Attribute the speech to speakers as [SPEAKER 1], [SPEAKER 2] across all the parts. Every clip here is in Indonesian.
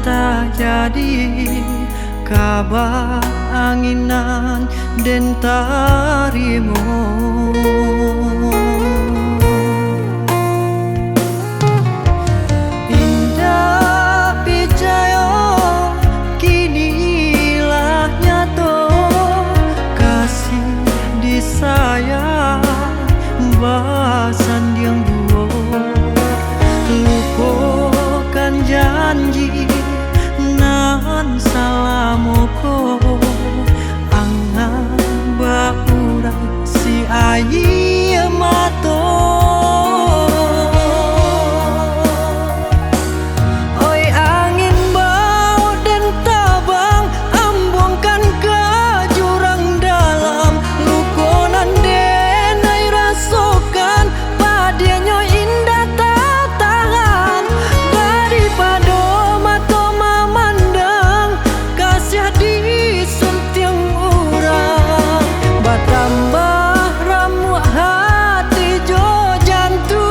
[SPEAKER 1] tak jadi kabar anginan den tarimo. Indah pijayo kinilah nyato kasih disayang basan yang duo lupakan janji nan salamoko angan baurai si ayi mato. Oi angin bau dan tabang ambungkan ke jurang dalam lukonan denai rasokan padianyo indah tak tahan daripada mato memandang kasih disuntiang orang batambah ramu hati jo jantung.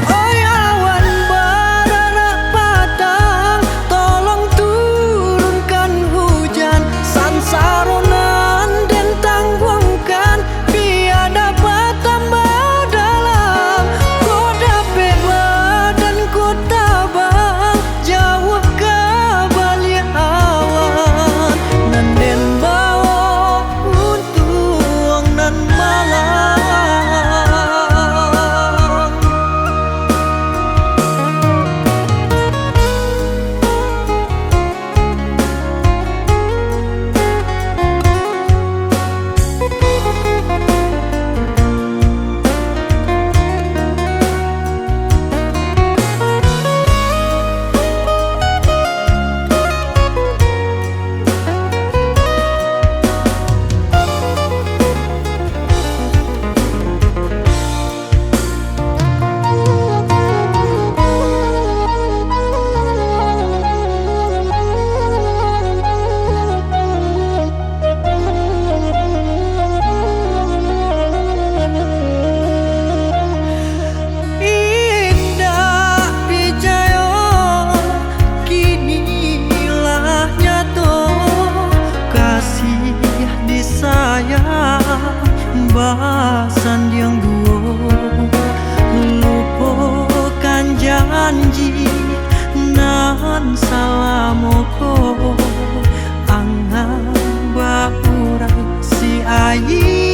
[SPEAKER 1] Oi awan beranak patang tolong turunkan hujan sansaronan dan tangguhkan biar dapat tambah dalam kau dapat badan ku tabang jauh ke balik awan nan den bawa untung nan malam. Indah pijayo kinilah nyato kasih disayang basan yang duo lupakan janji nan salamoko angan baurai si ayi